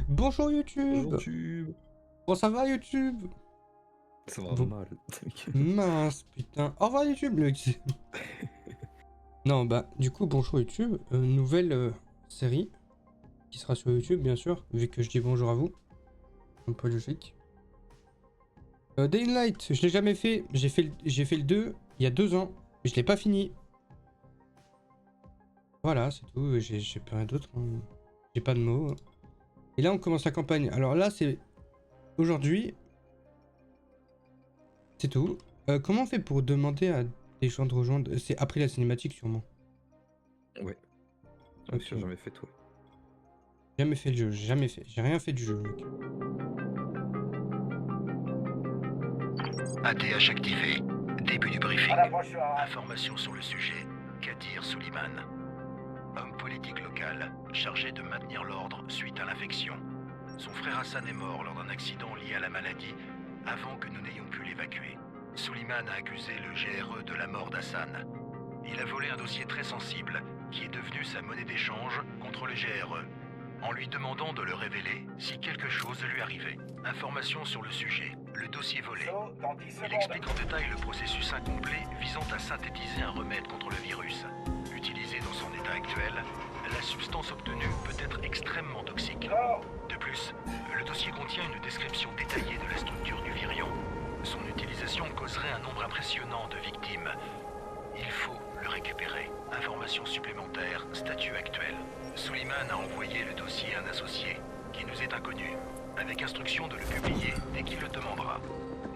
Bonjour YouTube. Bonjour Tube. Bon ça va YouTube? Ça va Bon. mal. Mince putain. Au revoir YouTube le Non bah du coup bonjour YouTube. Nouvelle série qui sera sur YouTube bien sûr, vu que je dis bonjour à vous. Un peu logique. Day in Light, je l'ai jamais fait. J'ai fait le 2 il y a 2 ans. Je l'ai pas fini. Voilà, c'est tout. J'ai plus rien d'autre. Hein. J'ai pas de mots. Et là on commence la campagne. Alors là c'est aujourd'hui. C'est tout. Comment on fait pour demander à des gens de rejoindre? C'est après la cinématique sûrement. Ouais. Ok. J'ai jamais fait toi. Jamais fait le jeu, jamais fait. J'ai rien fait du jeu, mec. ATH activé. Début du briefing. Information sur le sujet. Kadir Suleiman. Homme politique local, chargé de maintenir l'ordre suite à l'infection. Son frère Hassan est mort lors d'un accident lié à la maladie, avant que nous n'ayons pu l'évacuer. Suleiman a accusé le GRE de la mort d'Hassan. Il a volé un dossier très sensible, qui est devenu sa monnaie d'échange contre le GRE, en lui demandant de le révéler si quelque chose lui arrivait. Information sur le sujet, le dossier volé. Il explique en détail le processus incomplet visant à synthétiser un remède contre le virus. Utilisé dans son état actuel, la substance obtenue peut être extrêmement toxique. De plus, le dossier contient une description détaillée de la structure du virion. Son utilisation causerait un nombre impressionnant de victimes. Il faut le récupérer. Information supplémentaire, statut actuel. Suleiman a envoyé le dossier à un associé, qui nous est inconnu, avec instruction de le publier dès qu'il le demandera.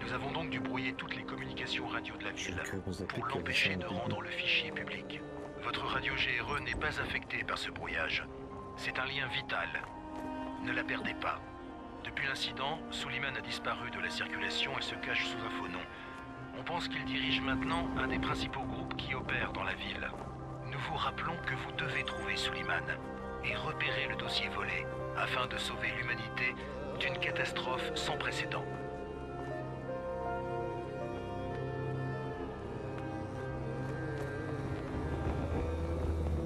Nous avons donc dû brouiller toutes les communications radio de la ville pour l'empêcher de rendre le fichier public. Votre radio GRE n'est pas affectée par ce brouillage. C'est un lien vital. Ne la perdez pas. Depuis l'incident, Suleiman a disparu de la circulation et se cache sous un faux nom. On pense qu'il dirige maintenant un des principaux groupes qui opèrent dans la ville. Nous vous rappelons que vous devez trouver Suleiman et repérer le dossier volé afin de sauver l'humanité d'une catastrophe sans précédent.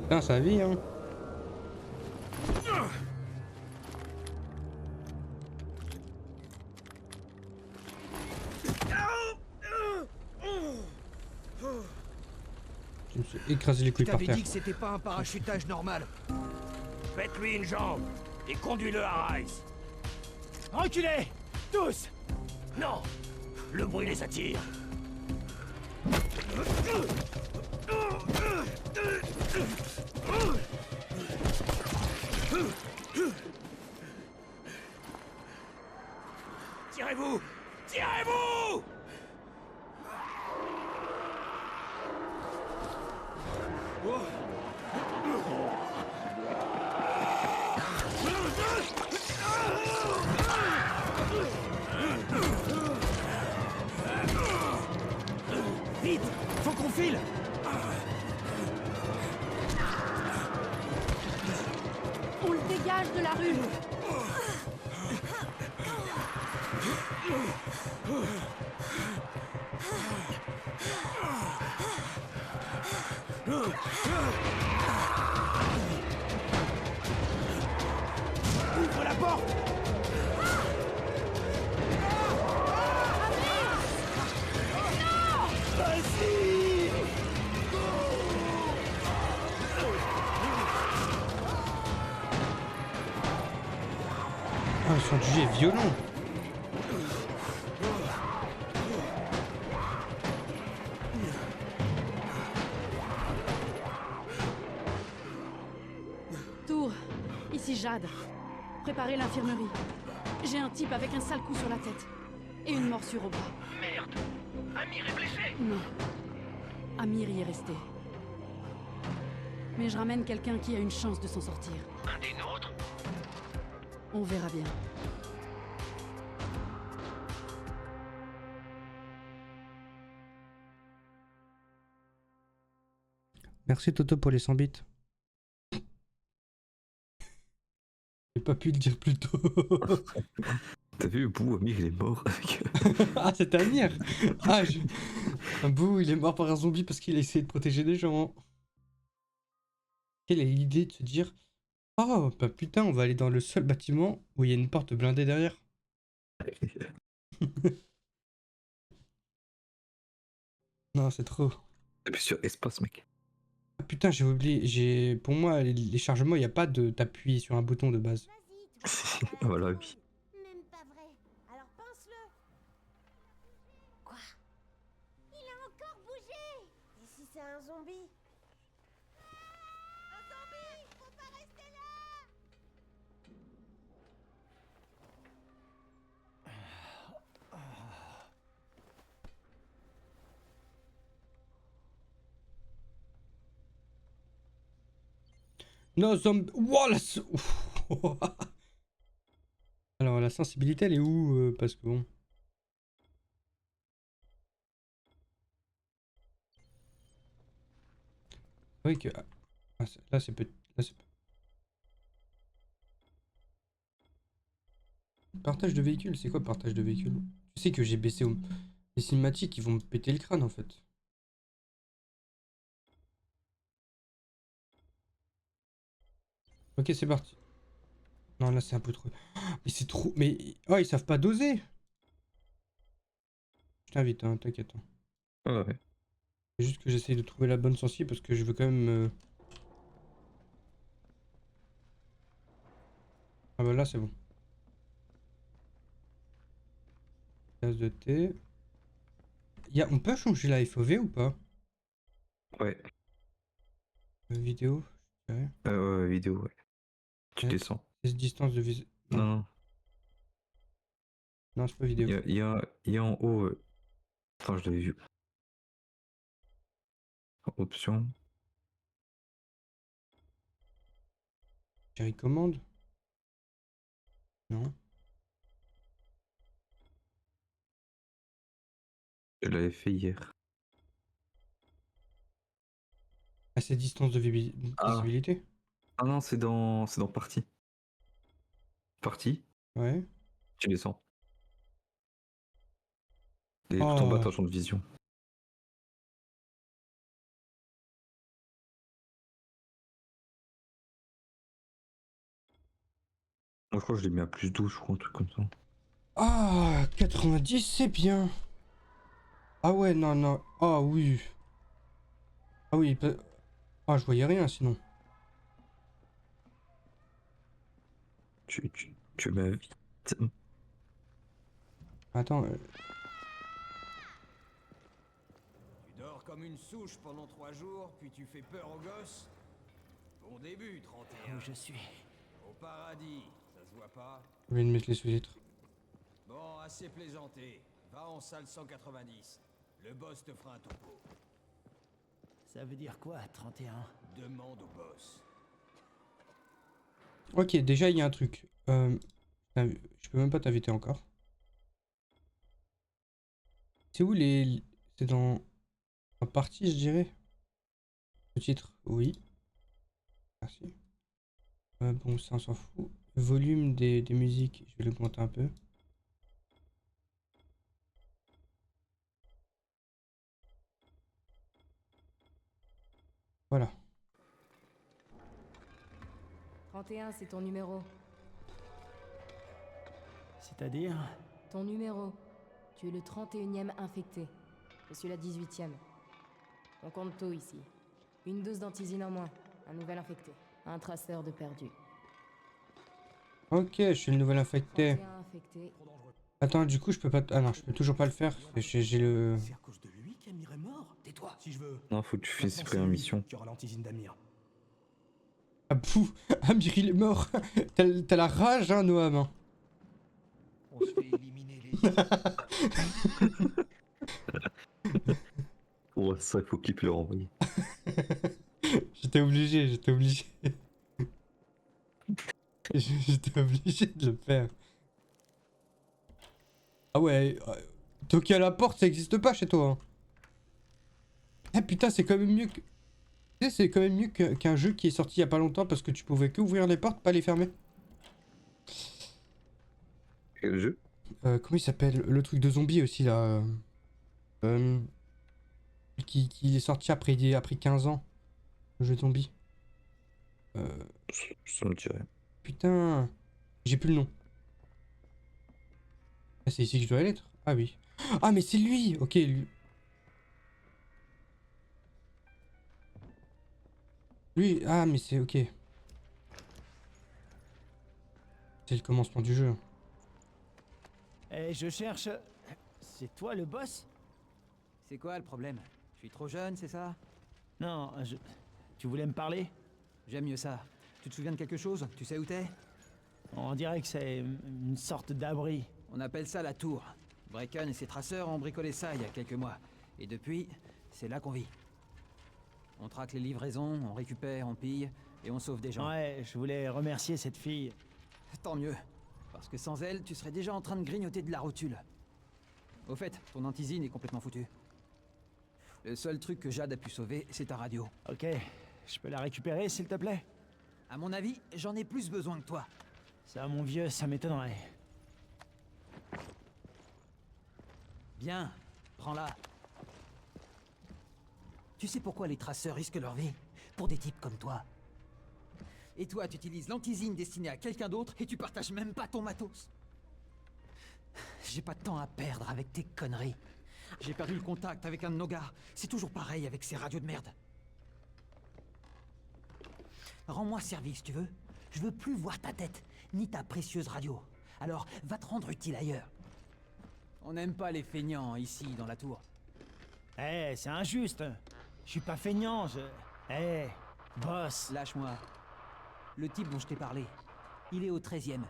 Putain, ça vit, hein. Je me suis écrasé les couilles par Je terre. t'avais dit que c'était pas un parachutage normal. Faites-lui une jambe et conduis-le à Rice. Reculez, tous. Non, le bruit les attire. Tirez-vous! Tirez-vous! Vite! Faut qu'on file! On le dégage de la rue. Ouvre la porte! Vas-y! Ah, le son du jeu est violent. Tour, ici Jade. Préparez l'infirmerie. J'ai un type avec un sale coup sur la tête. Et une morsure au bras. Merde! Amir est blessé! Non. Amir y est resté. Mais je ramène quelqu'un qui a une chance de s'en sortir. Un des nôtres? On verra bien. Merci Toto pour les 100 bits. J'ai pas pu le dire plus tôt. T'as vu, Bou, Amir, il est mort. Ah, c'était Amir. Ah, un bout, il est mort par un zombie parce qu'il a essayé de protéger des gens. Quelle est l'idée de se dire Oh, bah putain, on va aller dans le seul bâtiment où il y a une porte blindée derrière. Non, c'est trop. Appuie sur espace, mec. Ah putain, j'ai oublié. Pour moi, les chargements, il n'y a pas de t'appuyer sur un bouton de base. Voilà, oui. Même pas vrai. Alors pense-le. Quoi? Il a encore bougé. Et si c'est un zombie? Un zombie! Faut pas rester là! Non, zombie. Wow, Alors, la sensibilité, elle est où parce que bon. C'est vrai que. Là, c'est petit. Là, c'est... Partage de véhicule, c'est quoi partage de véhicule? Tu sais que j'ai baissé les cinématiques, ils vont me péter le crâne en fait. Ok, c'est parti. Non, là, c'est un peu trop. Mais c'est trop. Mais. Oh, ils savent pas doser! Je t'invite, hein, t'inquiète. Hein. Ouais. C'est juste que j'essaye de trouver la bonne sensible parce que je veux quand même. Ah bah là, c'est bon. Tasse de thé. On peut changer la FOV ou pas? Ouais. Vidéo, je dirais. Ouais, vidéo, ouais. Tu Ouais. descends. C'est distance de visu. Non, non. Non, c'est pas vidéo. Il y a en haut. Attends, je l'avais vu. Option. J'ai commande. Non. Je l'avais fait hier. Ah, c'est distance de Ah. visibilité. Ah non, c'est dans partie. Partie. Ouais. Tu descends. Et tout en bas, Oh. t'as un champ de vision. Moi, je crois que je l'ai mis à plus 12, je crois, un truc comme ça. Ah, 90, c'est bien. Ah ouais, non, non. Ah oui. Ah oui. Ah, je voyais rien sinon. Tu m'as vite. Attends. Tu dors comme une souche pendant 3 jours, puis tu fais peur aux gosses? Bon début, 31. Où je suis? Au paradis, ça se voit pas? Je vais mettre les sous-titres. Bon, assez plaisanté. Va en salle 190. Le boss te fera un topo. Ça veut dire quoi, 31? Demande au boss. Ok, déjà, il y a un truc. Je peux même pas t'inviter encore. C'est où les... C'est dans... En partie, je dirais. Le titre, oui. Merci. Bon, ça, on s'en fout. Le volume des musiques, je vais l'augmenter un peu. Voilà. 31, c'est ton numéro. C'est-à-dire? Ton numéro. Tu es le 31e infecté. Je suis la 18e. On compte tout ici. Une dose d'antisine en moins. Un nouvel infecté. Un traceur de perdu. Ok, je suis le nouvel infecté. 31 infectés. Attends, du coup, je peux pas... Ah non, je peux toujours pas le faire. J'ai le... C'est à cause de lui qu'Amir est mort? Tais-toi. Si je veux. Non, faut que tu finisses Maintenant, tes premières c'est lui missions. qui aura l'antisine d'Amir. Ah pouf. Amir, il est mort. T'as la rage, hein, Noam. Hein. On se fait éliminer les... Ouais, ça, il faut qu'il peut le renvoyer. J'étais obligé. J'étais obligé de le faire. Ah ouais, toquer à la porte, ça existe pas chez toi. Hein. Ah putain, c'est quand même mieux que... Tu sais, c'est quand même mieux qu'un jeu qui est sorti il y a pas longtemps parce que tu pouvais que ouvrir les portes, pas les fermer. Et le jeu? Comment il s'appelle? Le truc de zombie aussi, là. Qui est sorti après 15 ans. Le jeu de zombie. Ça me dirait. Putain. J'ai plus le nom. Ah, c'est ici que je dois aller. Ah oui. Ah, mais c'est lui. Ok, lui. Lui, ah, mais c'est ok. C'est le commencement du jeu. Eh, je cherche... C'est toi le boss? C'est quoi le problème? Je suis trop jeune, c'est ça? Non, je... Tu voulais me parler? J'aime mieux ça. Tu te souviens de quelque chose? Tu sais où t'es? On dirait que c'est une sorte d'abri. On appelle ça la tour. Brecken et ses traceurs ont bricolé ça il y a quelques mois. Et depuis, c'est là qu'on vit. On traque les livraisons, on récupère, on pille, et on sauve des gens. Ouais, je voulais remercier cette fille. Tant mieux. Parce que sans elle, tu serais déjà en train de grignoter de la rotule. Au fait, ton antisine est complètement foutue. Le seul truc que Jade a pu sauver, c'est ta radio. Ok, je peux la récupérer s'il te plaît? À mon avis, j'en ai plus besoin que toi. Ça, mon vieux, ça m'étonnerait. Bien, prends-la. Tu sais pourquoi les traceurs risquent leur vie? Pour des types comme toi. Et toi, tu utilises l'antisine destinée à quelqu'un d'autre et tu partages même pas ton matos. J'ai pas de temps à perdre avec tes conneries. J'ai perdu le contact avec un de nos gars. C'est toujours pareil avec ces radios de merde. Rends-moi service, tu veux? Je veux plus voir ta tête, ni ta précieuse radio. Alors, va te rendre utile ailleurs. On n'aime pas les feignants ici, dans la tour. Eh, c'est injuste. Je suis pas feignant, je... Eh, boss. Lâche-moi. Le type dont je t'ai parlé, il est au 13e.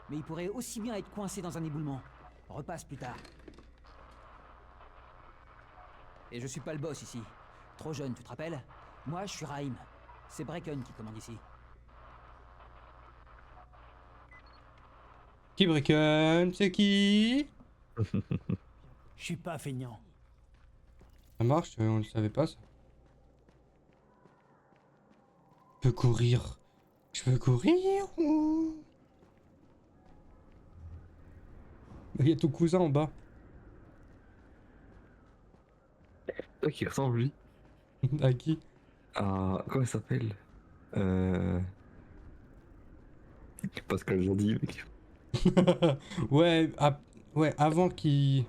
Mais il pourrait aussi bien être coincé dans un éboulement. Repasse plus tard. Et je suis pas le boss ici. Trop jeune, tu te rappelles? Moi, je suis Raïm. C'est Brecken qui commande ici. Qui Brecken? C'est qui? Je suis pas feignant. Ça marche, on le savait pas ça. Je peux courir. Je peux courir. Il y a ton cousin en bas. Toi qui ressemble lui. À qui? À. Comment il s'appelle? Pascal Jordi, mec. Ouais, ouais, avant qu'il...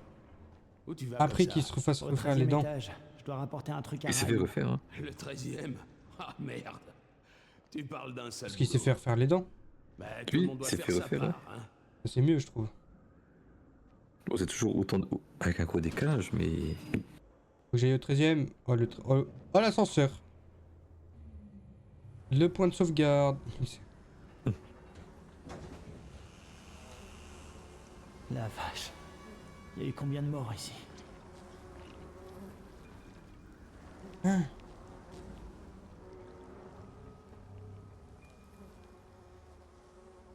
Où tu vas Après comme qu'il ça? se refasse Au refaire les 13e dents. étage. Je dois rapporter un truc à Il s'est fait Raïm. refaire, hein. Le 13e? Ah merde. Tu parles d'un sale Parce qu'il sait boulot. faire les dents. Bah, tout le Lui, monde doit s'est faire fait sa refaire, part, hein. C'est mieux, je trouve. Bon, c'est toujours autant de... avec un gros décalage, mais. Faut que j'aille au 13e. Oh, oh, l'ascenseur. Le point de sauvegarde. La vache. Il y a eu combien de morts ici? Hein?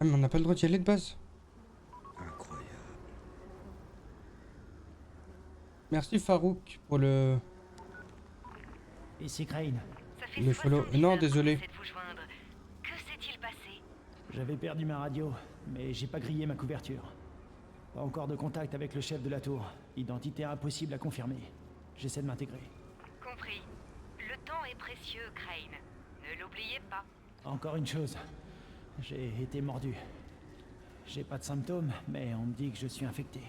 Ah, mais on n'a pas le droit d'y aller de base. Incroyable. Merci Farouk pour le... Ici Crane. Le follow. Non, désolé. Que s'est-il passé? J'avais perdu ma radio, mais j'ai pas grillé ma couverture. Pas encore de contact avec le chef de la tour. Identité impossible à confirmer. J'essaie de m'intégrer. Compris. Le temps est précieux, Crane. Ne l'oubliez pas. Encore une chose. J'ai été mordu. J'ai pas de symptômes, mais on me dit que je suis infecté.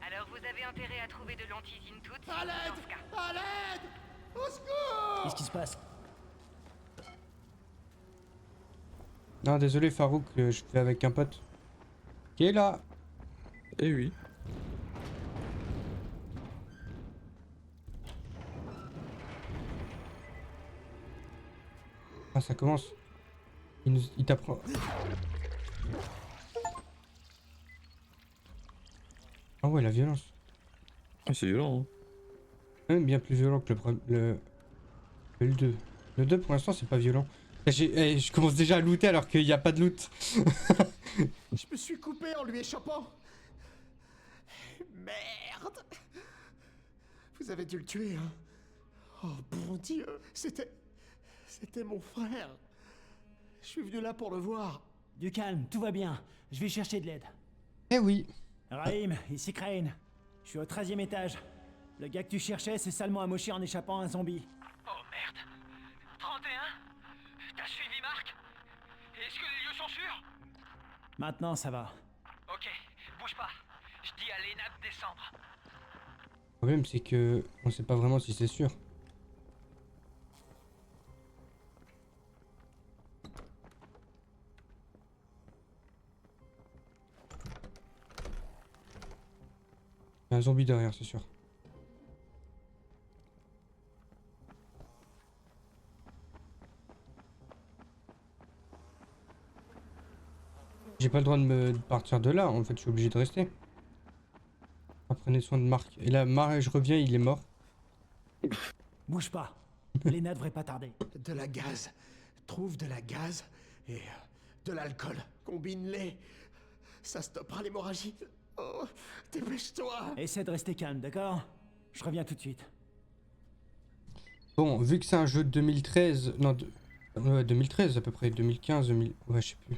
Alors vous avez intérêt à trouver de l'antisine tout de suite. À l'aide! Dans ce cas. À l'aide! Au secours! Qu'est-ce qui se passe? Non, désolé Farouk, je fais avec un pote. Qui est là? Eh oui. Ah, ça commence. Il t'apprend. Ah ouais, la violence. Ah, c'est violent, hein. Même bien plus violent que le 2. Le 2 pour l'instant c'est pas violent. Je commence déjà à looter alors qu'il n'y a pas de loot. Je me suis coupé en lui échappant. Merde! Vous avez dû le tuer, hein? Oh bon Dieu, c'était mon frère. Je suis venu là pour le voir. Du calme, tout va bien. Je vais chercher de l'aide. Eh oui. Raïm, ici Crane. Je suis au 13e étage. Le gars que tu cherchais s'est salement amoché en échappant à un zombie. Oh merde. 31? T'as suivi Marc? Et Maintenant, ça va. Ok, bouge pas. Je dis à Lena de descendre. Le problème, c'est que on sait pas vraiment si c'est sûr. Il y a un zombie derrière, c'est sûr. J'ai pas le droit de partir de là, en fait, je suis obligé de rester. Ah, prenez soin de Marc. Et là, Marc, je reviens, il est mort. Bouge pas. Lena devrait pas tarder. De la gaz. Trouve de la gaz et de l'alcool. Combine-les. Ça stoppera l'hémorragie. Oh, dépêche-toi. Essaie de rester calme, d'accord? Je reviens tout de suite. Bon, vu que c'est un jeu de 2013... Non, ouais, 2013 à peu près, 2015, 2000... Ouais, je sais plus.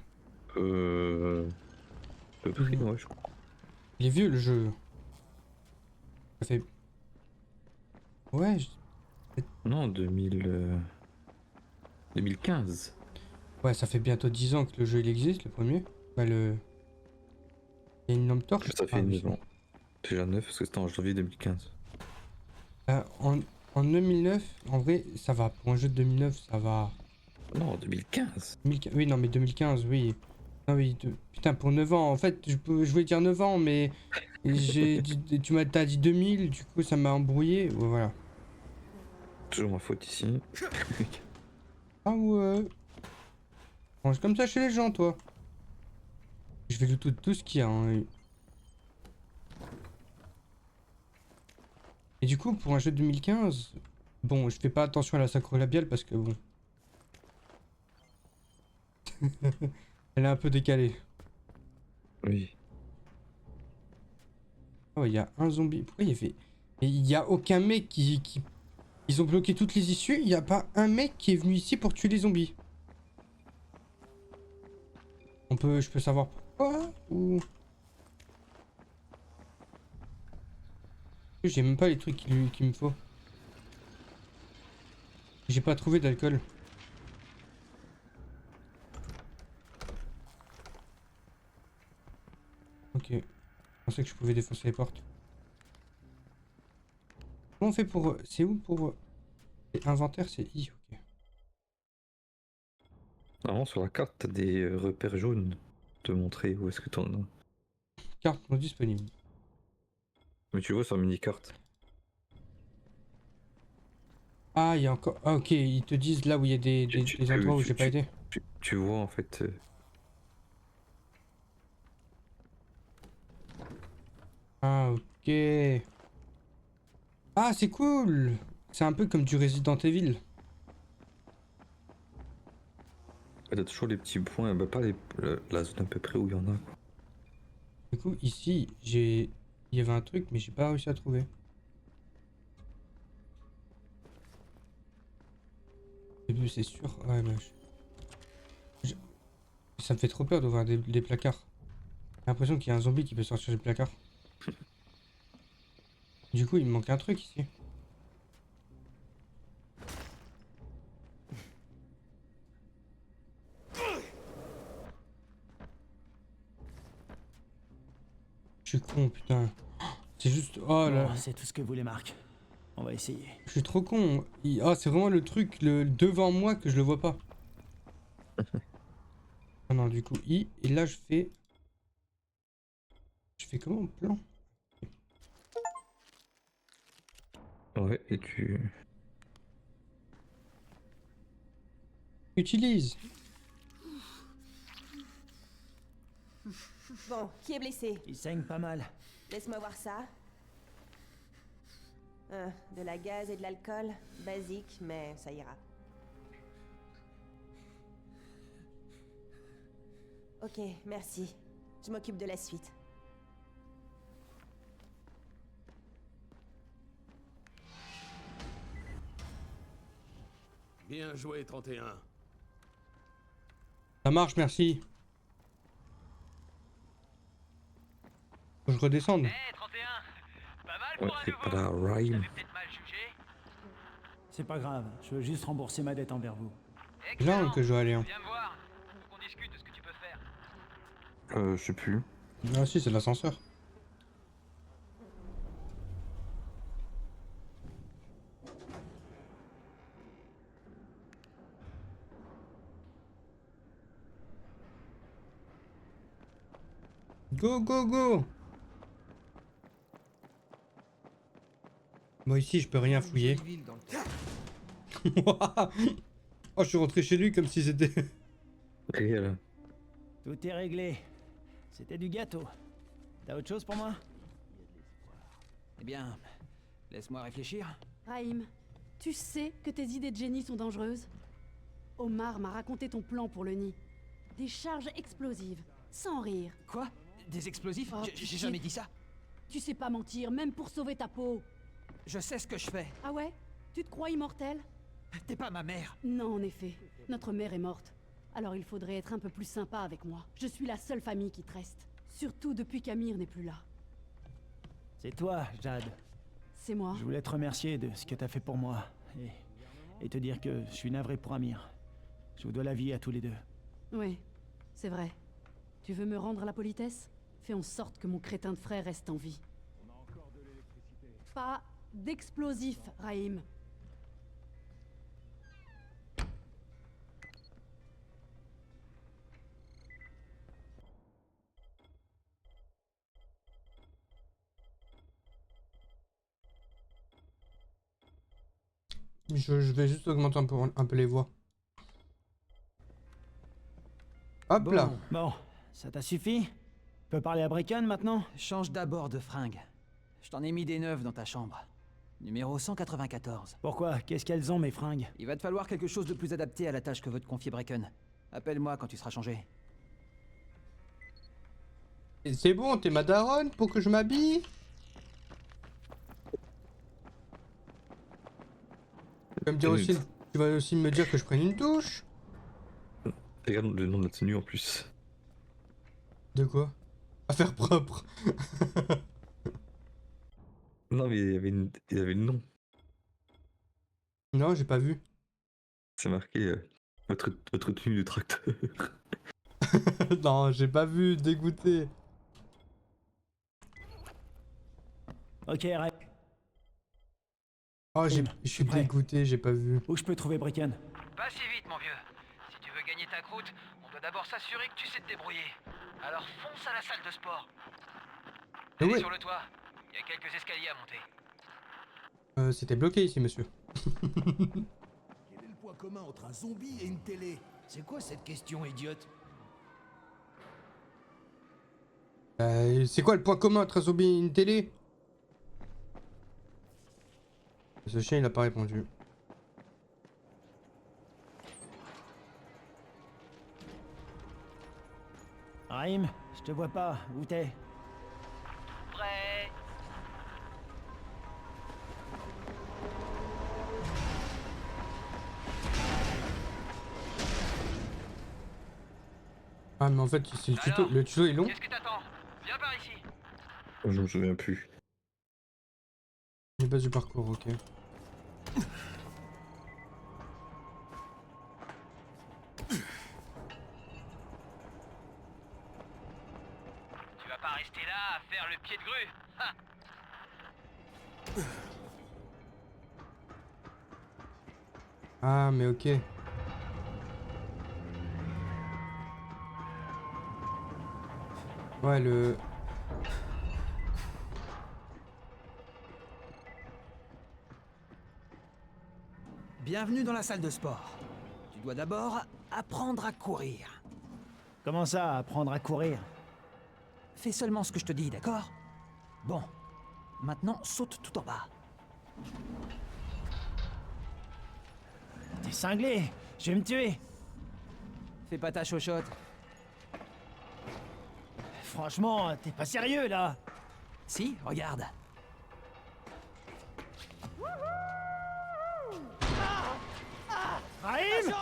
Peu près, ouais, je crois. Il est vieux, le jeu. Ça fait... Ouais, Non, 2015. ouais, ça fait bientôt 10 ans que le jeu il existe, le premier. Bah, le... Il y a une lampe torche. Ça fait Ah, oui, 9 ans. C'est déjà 9 parce que c'était en janvier 2015. En 2009, en vrai, ça va. Pour un jeu de 2009, ça va. Non, 2015. 2015 oui, non, mais 2015, oui. Ah oui, putain, pour 9 ans. En fait, je voulais dire 9 ans, mais t'as dit 2000, du coup, ça m'a embrouillé. Ouais, voilà. Toujours ma faute ici. Ah ouais. Range comme ça chez les gens, toi. Je vais looter tout ce qu'il y a. Hein. Et du coup, pour un jeu de 2015, bon, je fais pas attention à la sacro-labiale parce que bon. Elle est un peu décalée. Oui. Oh, il y a un zombie. Pourquoi il y avait... Et il y a aucun mec qui... Ils ont bloqué toutes les issues. Il n'y a pas un mec qui est venu ici pour tuer les zombies. Je peux savoir pourquoi ou... J'ai même pas les trucs qu'il me faut. J'ai pas trouvé d'alcool. Ok. Je pensais que je pouvais défoncer les portes. Comment on fait pour... C'est où pour... Inventaire, c'est I, ok. Normalement, sur la carte, t'as des repères jaunes pour te montrer où est-ce que t'en as. Carte non disponible. Mais tu vois sur mini-carte. Ah, il y a encore... Ah, ok, ils te disent là où il y a des endroits où j'ai pas été. Tu vois en fait... Ah, ok. Ah, c'est cool. C'est un peu comme du Resident Evil. T'as toujours les petits points, bah pas la zone à peu près où il y en a. Quoi. Du coup, ici, il y avait un truc, mais j'ai pas réussi à trouver. C'est sûr. Ouais, mais ça me fait trop peur d'ouvrir des placards. J'ai l'impression qu'il y a un zombie qui peut sortir du placard. Du coup, il me manque un truc ici. Je suis con, putain. C'est juste... Oh là. Bon, c'est tout ce que voulait Marc. On va essayer. Je suis trop con. Ah, c'est vraiment le truc devant moi que je le vois pas. Ah non, du coup, I. Et là, je fais... Je fais comment, plan? Ouais, et tu... Utilise. Bon, qui est blessé? Il saigne pas mal. Laisse-moi voir ça. De la gaz et de l'alcool. Basique, mais ça ira. Ok, merci. Je m'occupe de la suite. Bien joué, 31. Ça marche, merci. Faut que je redescende. Eh, 31. Pas mal Ouais, pour un c'est nouveau. pas la rhyme. J'avais peut-être mal jugé. C'est pas grave, je veux juste rembourser ma dette envers vous. C'est là que je dois aller. Hein. Viens me voir. Faut qu'on discute de ce que tu peux faire. Je sais plus. Ah si, c'est l'ascenseur. Go, go, go! Moi ici, je peux rien fouiller. Oh, je suis rentré chez lui comme si c'était... Réel. Tout est réglé. C'était du gâteau. T'as autre chose pour moi? Eh bien, laisse-moi réfléchir. Raïm, tu sais que tes idées de génie sont dangereuses? Omar m'a raconté ton plan pour le nid. Des charges explosives, sans rire. Quoi? Des explosifs? Oh, J'ai pitié. jamais dit ça. Tu sais pas mentir, même pour sauver ta peau. Je sais ce que je fais. Ah ouais? Tu te crois immortel? T'es pas ma mère. Non, en effet. Notre mère est morte. Alors il faudrait être un peu plus sympa avec moi. Je suis la seule famille qui te reste. Surtout depuis qu'Amir n'est plus là. C'est toi, Jade. C'est moi. Je voulais te remercier de ce que t'as fait pour moi. Et te dire que je suis navré pour Amir. Je vous dois la vie à tous les deux. Oui, c'est vrai. Tu veux me rendre la politesse? Fais en sorte que mon crétin de frère reste en vie. Pas d'explosifs, Raïm. Je vais juste augmenter un peu les voix. Hop là. Bon, ça t'a suffi? Peux parler à Brecken maintenant? Change d'abord de fringue. Je t'en ai mis des neuves dans ta chambre. Numéro 194. Pourquoi? Qu'est-ce qu'elles ont, mes fringues? Il va te falloir quelque chose de plus adapté à la tâche que veut te confier Brecken. Appelle-moi quand tu seras changé. Et c'est bon, t'es ma daronne pour que je m'habille? Tu vas aussi me dire que je prenne une douche? Regarde le nom de la tenue en plus. De quoi? À faire propre. Non mais il y avait le nom. Non, j'ai pas vu. C'est marqué votre tenue de tracteur. Non, j'ai pas vu, dégoûté. Ok, Ray. Oh, je suis prêt. dégoûté, j'ai pas vu. Où je peux trouver Brecken? Pas si vite, mon vieux. Si tu veux gagner ta croûte, on doit d'abord s'assurer que tu sais te débrouiller. Alors fonce à la salle de sport. Mais Allez ouais. sur le toit. Il y a quelques escaliers à monter. C'était bloqué ici, monsieur. Quel est le point commun entre un zombie et une télé? C'est quoi cette question idiote? C'est quoi le point commun entre un zombie et une télé? Ce chien, il a pas répondu. Raïm, je te vois pas. Où t'es? Prêt. Ah, mais en fait, c'est le tuto. Alors, Le tuto est long. Qu'est-ce que t'attends? Viens par ici. Oh, je me souviens plus. Les bases du parcours, ok. Tu vas pas rester là à faire le pied de grue. Ha. Ah, mais ok. Ouais, le... Bienvenue dans la salle de sport. Tu dois d'abord apprendre à courir. Comment ça, apprendre à courir? Fais seulement ce que je te dis, d'accord? Bon. Maintenant, saute tout en bas. T'es cinglé. Je vais me tuer. Fais pas ta chochotte. Franchement, t'es pas sérieux, là. Si, regarde. Raïm!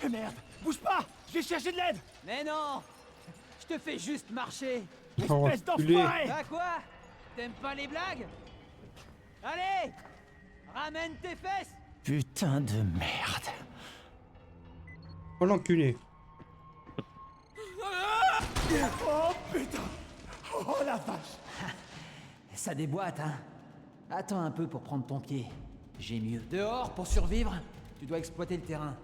Merde, bouge pas! Je vais chercher de l'aide! Mais non! Je te fais juste marcher. Oh, Espèce enculé. d'enfoiré! Bah quoi? T'aimes pas les blagues? Allez! Ramène tes fesses! Putain de merde. Oh, l'enculé. Oh putain! Oh la vache! Ça déboîte, hein? Attends un peu pour prendre ton pied. J'ai mieux. Dehors, pour survivre, tu dois exploiter le terrain.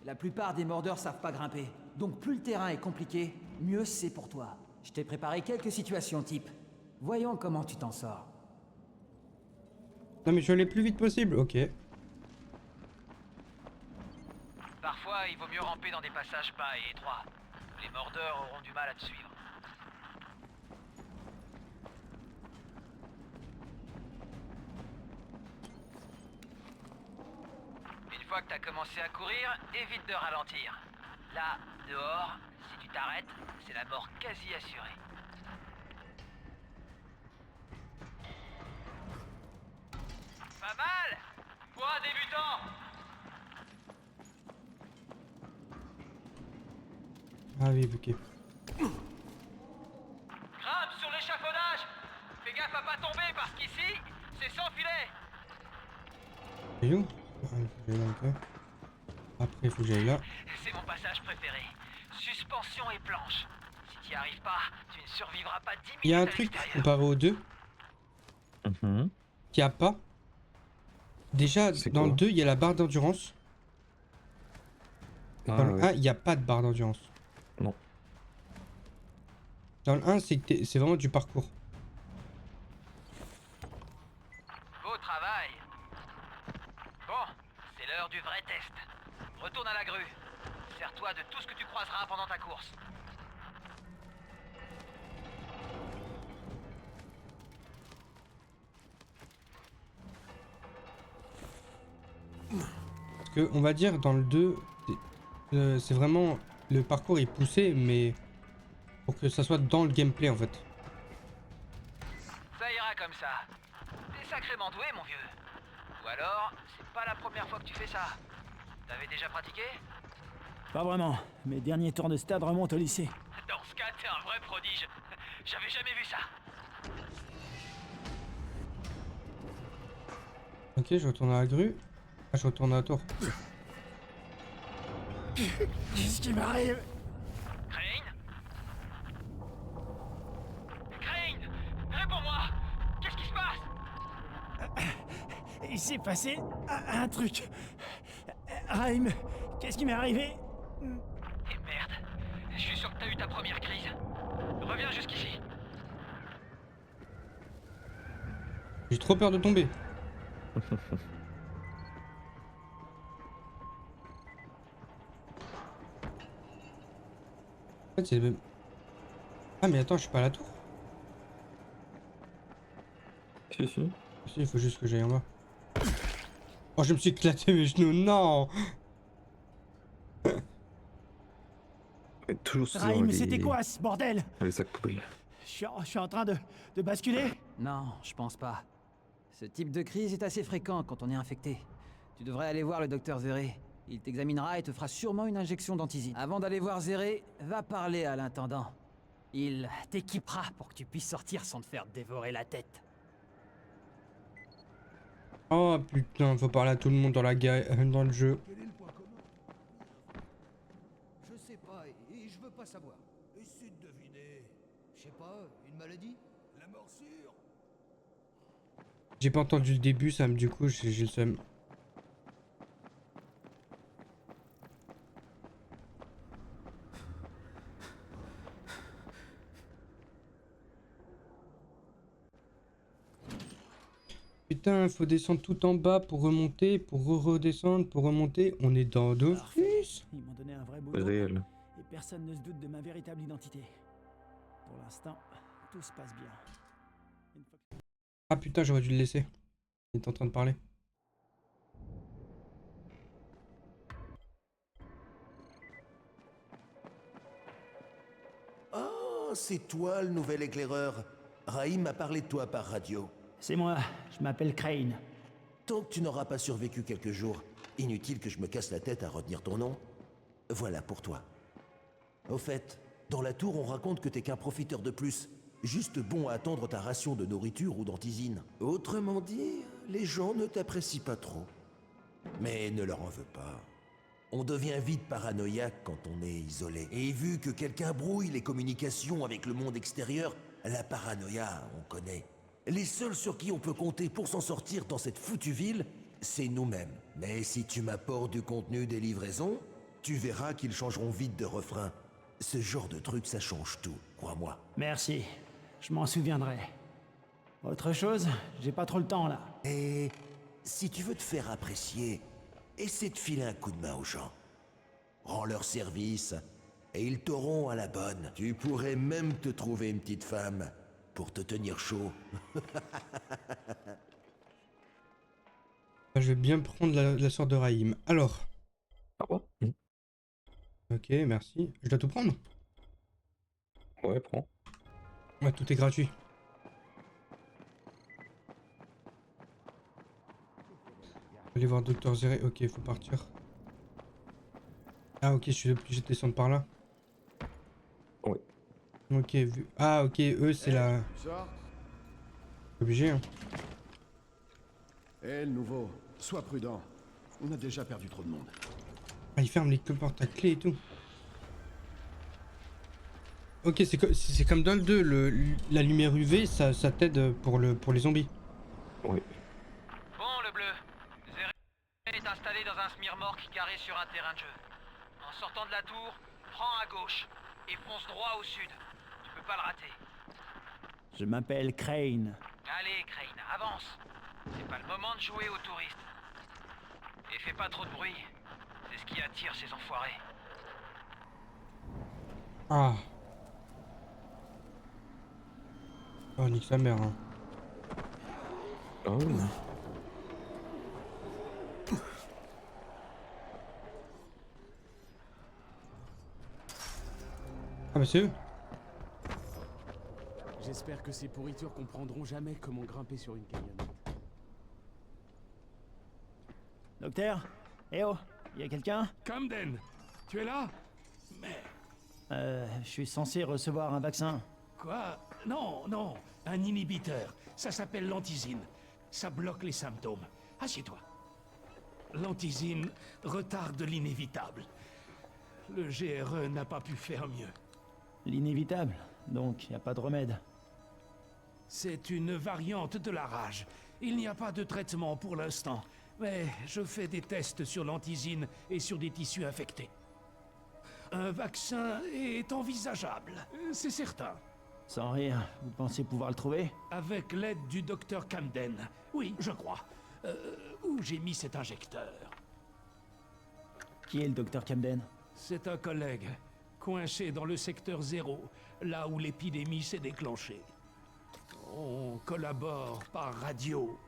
La plupart des mordeurs savent pas grimper. Donc plus le terrain est compliqué, mieux c'est pour toi. Je t'ai préparé quelques situations type. Voyons comment tu t'en sors. Non mais je vais aller le plus vite possible, ok. Parfois, il vaut mieux ramper dans des passages bas et étroits. Les mordeurs auront du mal à te suivre. Une fois que t'as commencé à courir, évite de ralentir. Là, dehors, si tu t'arrêtes, c'est la mort quasi assurée. Pas mal! Pour un débutant! Ah oui, ok. Grimpe sur l'échafaudage! Fais gaffe à pas tomber parce qu'ici, c'est sans filet! Et où? Ah, il faut que j'aille là, ok. Après, il faut que j'aille là. C'est mon passage préféré. Suspension et planche. Si t'y arrives pas, tu ne survivras pas 10 minutes. Il y a un à truc l'extérieur. comparé aux deux qu'il n'y a pas. Déjà, dans le 2, il y a la barre d'endurance. Dans le 1, il n'y a pas de barre d'endurance. Non. Dans le 1, c'est vraiment du parcours. Beau travail. Bon, c'est l'heure du vrai test. Retourne à la grue. Sers-toi de tout ce que tu croiseras pendant ta course. Parce que, on va dire, dans le 2, c'est vraiment... Le parcours est poussé, mais... Pour que ça soit dans le gameplay, en fait. Ça ira comme ça. T'es sacrément doué, mon vieux. Ou alors, c'est pas la première fois que tu fais ça. T'avais déjà pratiqué? Pas vraiment. Mes derniers tours de stade remontent au lycée. Dans ce cas, t'es un vrai prodige. J'avais jamais vu ça. Ok, je retourne à la grue. Ah, je retourne à la tour. Qu'est-ce qui m'arrive? Crane? Crane! Réponds-moi! Qu'est-ce qui se passe? Il s'est passé un truc. Raïm, qu'est-ce qui m'est arrivé? Et merde. Je suis sûr que t'as eu ta première crise. Reviens jusqu'ici. J'ai trop peur de tomber. En fait, c'est le même... Ah mais attends, je suis pas à la tour. Si, si. Si, il faut juste que j'aille en bas. Oh, je me suis éclaté mes genoux, non. Et toujours sur Raïm, les... c'était quoi ce bordel? les sacs poubelles. Je suis en train de basculer? Non, je pense pas. Ce type de crise est assez fréquent quand on est infecté. Tu devrais aller voir le docteur Zéré. Il t'examinera et te fera sûrement une injection d'antisine. Avant d'aller voir Zéré, va parler à l'intendant. Il t'équipera pour que tu puisses sortir sans te faire dévorer la tête. Oh putain, faut parler à tout le monde dans dans le jeu. Quel est le point commun? Je sais pas et je veux pas savoir. Essaie de deviner. Je sais pas, une maladie? La morsure? J'ai pas entendu le début, ça me du coup j'ai le seum. Putain, faut descendre tout en bas pour remonter, pour redescendre, pour remonter. On est dans Dofus. Ils m'ont donné un vrai boulot. Réel. Et personne ne se doute de ma véritable identité. Pour l'instant, tout se passe bien. Une fois que- Ah putain, j'aurais dû le laisser. Il est en train de parler. Oh, c'est toi le nouvel éclaireur. Raïm m'a parlé de toi par radio. C'est moi, je m'appelle Crane. Tant que tu n'auras pas survécu quelques jours, inutile que je me casse la tête à retenir ton nom. Voilà pour toi. Au fait, dans la tour, on raconte que t'es qu'un profiteur de plus, juste bon à attendre ta ration de nourriture ou d'antisine. Autrement dit, les gens ne t'apprécient pas trop. Mais ne leur en veux pas. On devient vite paranoïaque quand on est isolé. Et vu que quelqu'un brouille les communications avec le monde extérieur, la paranoïa, on connaît. Les seuls sur qui on peut compter pour s'en sortir dans cette foutue ville, c'est nous-mêmes. Mais si tu m'apportes du contenu des livraisons, tu verras qu'ils changeront vite de refrain. Ce genre de truc, ça change tout, crois-moi. Merci. Je m'en souviendrai. Autre chose? J'ai pas trop le temps, là. Et si tu veux te faire apprécier, essaie de filer un coup de main aux gens. Rends leur service, et ils t'auront à la bonne. Tu pourrais même te trouver une petite femme pour te tenir chaud. Je vais bien prendre la sorte de Raïm. Alors. Ah bon? Ok, merci. Je dois tout prendre? Ouais, prends. Ouais, tout est gratuit. Allez voir Dr Zéré. Ok, il faut partir. Ah ok, je suis obligé de descendre par là. Ouais. Ok, vu. Ah ok, eux c'est la... Obligé hein. Le nouveau, sois prudent. On a déjà perdu trop de monde. Ah, il ferme les portes à clé et tout. Ok, c'est comme dans le 2, la lumière UV, ça t'aide pour les zombies. Oui. Bon, le bleu. Zéré est installé dans un smirmorque carré sur un terrain de jeu. En sortant de la tour, prends à gauche et fonce droit au sud. Tu peux pas le rater. Je m'appelle Crane. Allez, Crane, avance. C'est pas le moment de jouer aux touristes. Et fais pas trop de bruit. C'est ce qui attire ces enfoirés. Ah. Oh, nique sa mère hein. Oh. Ah bah c'est eux. J'espère que ces pourritures comprendront jamais comment grimper sur une camionnette. Docteur? Eh oh, y a quelqu'un? Camden, tu es là? Mais... Je suis censé recevoir un vaccin. Quoi? Non, non, un inhibiteur. Ça s'appelle l'antizine. Ça bloque les symptômes. Assieds-toi. L'antizine retarde l'inévitable. Le GRE n'a pas pu faire mieux. L'inévitable, donc y a pas de remède. C'est une variante de la rage. Il n'y a pas de traitement pour l'instant, mais je fais des tests sur l'antizine et sur des tissus infectés. Un vaccin est envisageable, c'est certain. Sans rire, vous pensez pouvoir le trouver? Avec l'aide du docteur Camden. Oui, je crois. Où j'ai mis cet injecteur? Qui est le docteur Camden? C'est un collègue, coincé dans le secteur 0, là où l'épidémie s'est déclenchée. On collabore par radio.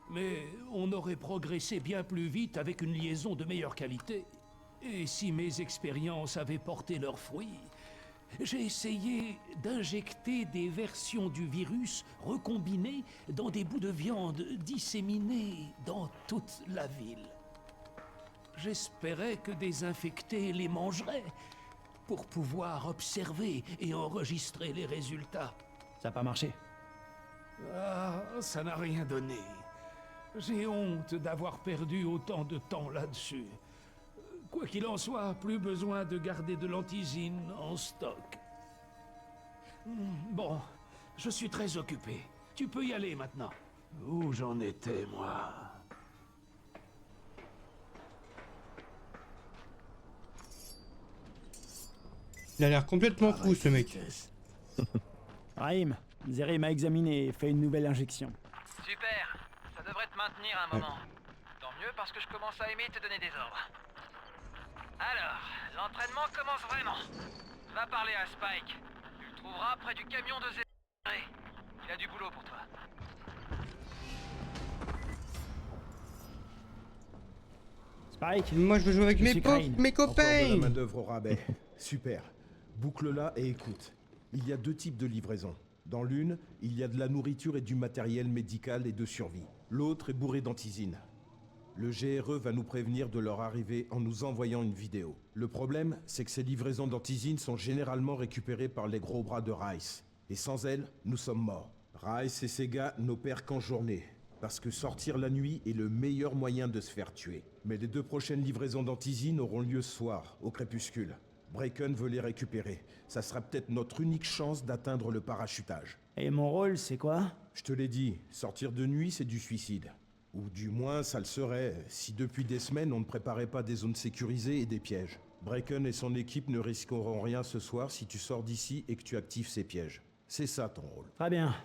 Mais on aurait progressé bien plus vite avec une liaison de meilleure qualité. Et si mes expériences avaient porté leurs fruits, j'ai essayé d'injecter des versions du virus recombinées dans des bouts de viande disséminés dans toute la ville. J'espérais que des infectés les mangeraient pour pouvoir observer et enregistrer les résultats. Ça n'a pas marché. Ah, ça n'a rien donné. J'ai honte d'avoir perdu autant de temps là-dessus. Quoi qu'il en soit, plus besoin de garder de l'antizine en stock. Bon, je suis très occupé. Tu peux y aller maintenant. Où j'en étais, moi? Il a l'air complètement fou ce mec. Raïm, Zéré m'a examiné et fait une nouvelle injection. Super, ça devrait te maintenir un moment. Tant mieux parce que je commence à aimer te donner des ordres. Alors, l'entraînement commence vraiment. Va parler à Spike. Tu le trouveras près du camion de Zéré. Il a du boulot pour toi. Spike, moi je veux jouer avec mes Encore de la copains. main d'œuvre au rabais. Super. Boucle-la et écoute. Il y a deux types de livraisons. Dans l'une, il y a de la nourriture et du matériel médical et de survie. L'autre est bourré d'antizine. Le GRE va nous prévenir de leur arrivée en nous envoyant une vidéo. Le problème, c'est que ces livraisons d'antizine sont généralement récupérées par les gros bras de Rice. Et sans elles, nous sommes morts. Rice et ses gars n'opèrent qu'en journée. Parce que sortir la nuit est le meilleur moyen de se faire tuer. Mais les 2 prochaines livraisons d'Antizine auront lieu ce soir, au crépuscule. Bracken veut les récupérer. Ça sera peut-être notre unique chance d'atteindre le parachutage. Et mon rôle, c'est quoi? Je te l'ai dit, sortir de nuit, c'est du suicide. Ou du moins, ça le serait, si depuis des semaines, on ne préparait pas des zones sécurisées et des pièges. Bracken et son équipe ne risqueront rien ce soir si tu sors d'ici et que tu actives ces pièges. C'est ça ton rôle. Très bien.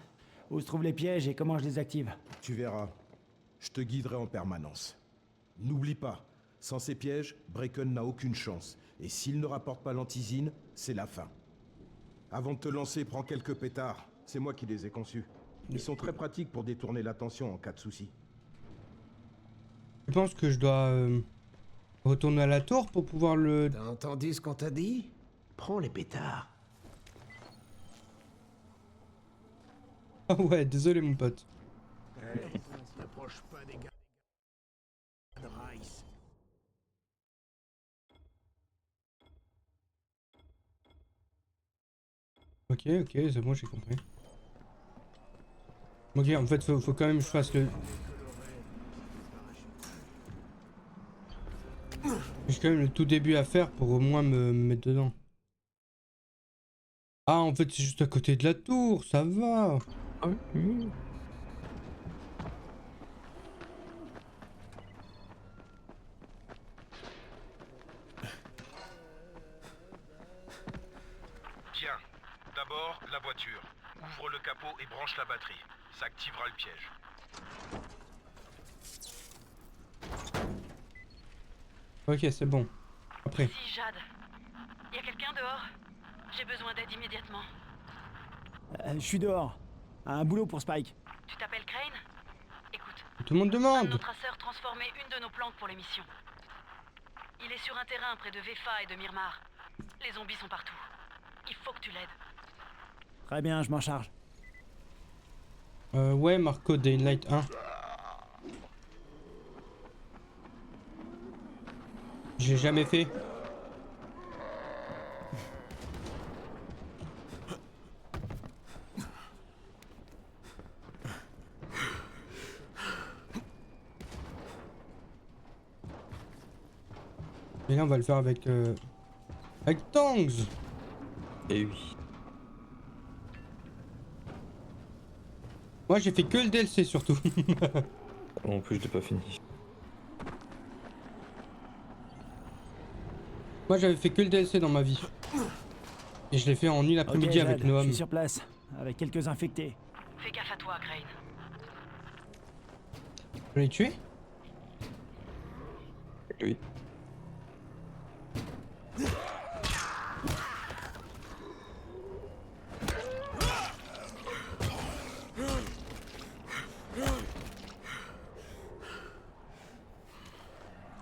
Où se trouvent les pièges et comment je les active? Tu verras. Je te guiderai en permanence. N'oublie pas, sans ces pièges, Bracken n'a aucune chance. Et s'il ne rapporte pas l'Antizine, c'est la fin. Avant de te lancer, prends quelques pétards. C'est moi qui les ai conçus. Ils sont très pratiques pour détourner l'attention en cas de souci. Je pense que je dois retourner à la tour pour pouvoir le... T'as entendu ce qu'on t'a dit? Prends les pétards. Ah ouais, désolé mon pote. N'approche pas des gars de Rice. Ok, c'est bon, j'ai compris. Ok, en fait, faut quand même que je fasse le... J'ai quand même le tout début à faire pour au moins me mettre dedans. Ah, en fait, c'est juste à côté de la tour, ça va. Ah oui. Tiens, d'abord, la voiture. Ouvre le capot et branche la batterie. Ça activera le piège. Ok, c'est bon. Après. Si, Jade. Y a quelqu'un dehors? J'ai besoin d'aide immédiatement. Je suis dehors. Un boulot pour Spike. Tu t'appelles Crane? Écoute. Tout le monde Un de demande. nos traceurs transformait une de nos plantes pour les missions. Il est sur un terrain près de Vefa et de Myrmar. Les zombies sont partout. Il faut que tu l'aides. Très bien, je m'en charge. Ouais, Marco, Daylight 1. J'ai jamais fait. Et là, on va le faire avec Tongs. Et oui. Moi, j'ai fait que le DLC surtout. En plus, je l'ai pas fini. Moi, j'avais fait que le DLC dans ma vie. Et je l'ai fait en une après-midi Ok, avec Jade, Noam. je suis sur place, avec quelques infectés. Fais gaffe à toi, Crane. Tu l'as tué? Oui.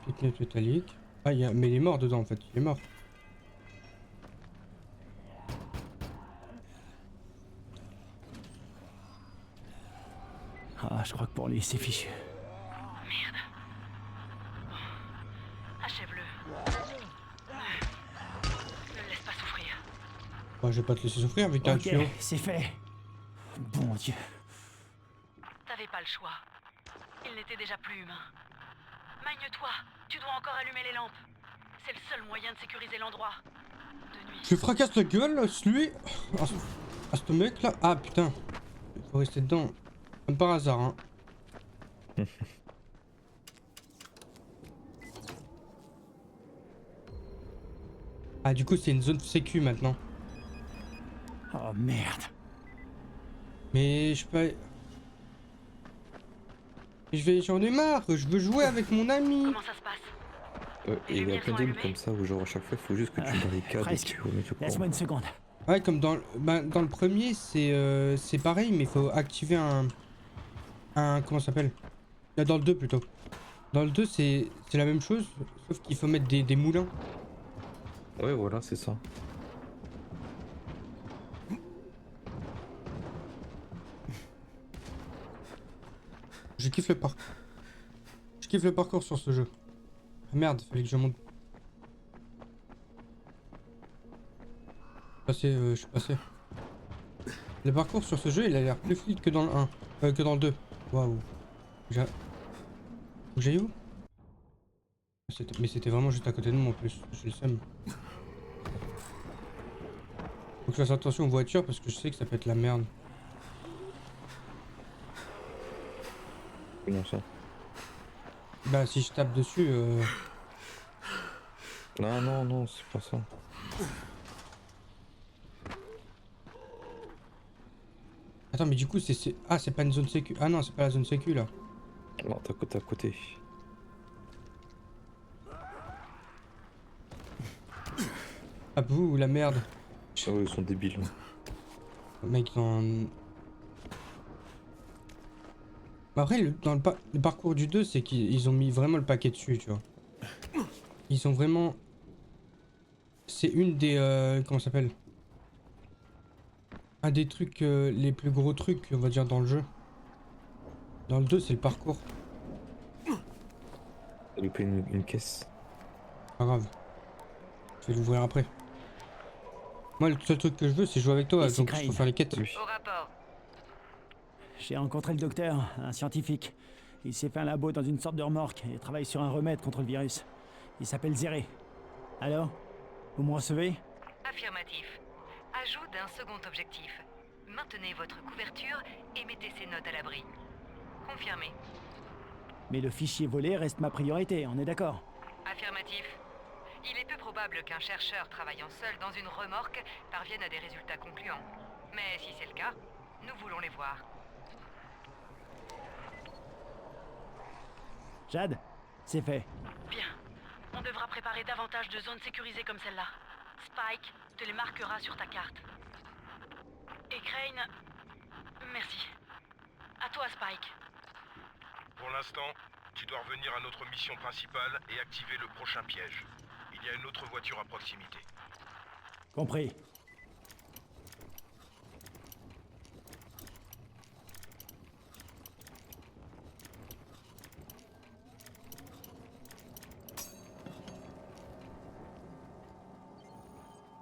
Piquette métallique. Ah, mais il est mort dedans en fait, il est mort. Ah, je crois que pour lui, c'est fichu. Merde. Achève-le. Ne le laisse pas souffrir. Bah, je vais pas te laisser souffrir vu que t'as un Ok, tuyau. c'est fait. Bon Dieu. T'avais pas le choix. Il n'était déjà plus humain. Magne-toi. Tu dois encore allumer les lampes. C'est le seul moyen de sécuriser l'endroit. De nuit. Je fracasse la gueule à celui. À ce mec là. Ah putain. Il faut rester dedans. Comme par hasard, hein. Ah, du coup, c'est une zone sécu maintenant. Oh merde. Mais je peux. J'en ai marre. Je veux jouer avec mon ami. Comment ça se passe? Et il y a plein de comme ça où genre à chaque fois il faut juste que tu barricades et presque. tu remets tout Laisse-moi une seconde. Ouais, comme dans le premier, c'est pareil, mais il faut activer un comment ça s'appelle? Là, dans le 2 plutôt. Dans le 2, c'est la même chose, sauf qu'il faut mettre des moulins. Ouais, voilà, c'est ça. Je kiffe le parcours. Je kiffe le parcours sur ce jeu. Ah merde, fallait que je monte. Je suis passé. Le parcours sur ce jeu, il a l'air plus fluide que dans le 1. Que dans le 2. Waouh. J'aille où? Mais c'était vraiment juste à côté de moi en plus, je le seum. Faut que je fasse attention aux voitures parce que je sais que ça peut être la merde. Comment ça? Bah si je tape dessus Non, non, non, c'est pas ça. Attends mais du coup c'est... Ah c'est pas une zone sécu. Ah non c'est pas la zone sécu là. Non, t'es à côté. Ah vous la merde. Ah ouais, ils sont débiles. Mec dans... Après dans le parcours du 2 c'est qu'ils ont mis vraiment le paquet dessus tu vois. Ils ont vraiment... C'est une des... comment ça s'appelle? Un des trucs, les plus gros trucs on va dire dans le jeu. Dans le 2 c'est le parcours. T'as loupé une caisse. Pas grave. Je vais l'ouvrir après. Moi le seul truc que je veux c'est jouer avec toi Ici donc il faut faire les quêtes. Au rapport. J'ai rencontré le docteur, un scientifique. Il s'est fait un labo dans une sorte de remorque et travaille sur un remède contre le virus. Il s'appelle Zéré. Alors? Vous me recevez? Affirmatif. Ajout d'un second objectif. Maintenez votre couverture et mettez ces notes à l'abri. Confirmé. Mais le fichier volé reste ma priorité, on est d'accord? Affirmatif. Il est peu probable qu'un chercheur travaillant seul dans une remorque parvienne à des résultats concluants. Mais si c'est le cas, nous voulons les voir. Jade, c'est fait. Bien. On devra préparer davantage de zones sécurisées comme celle-là. Spike te les marquera sur ta carte. Et Crane... Merci. À toi, Spike. Pour l'instant, tu dois revenir à notre mission principale et activer le prochain piège. Il y a une autre voiture à proximité. Compris.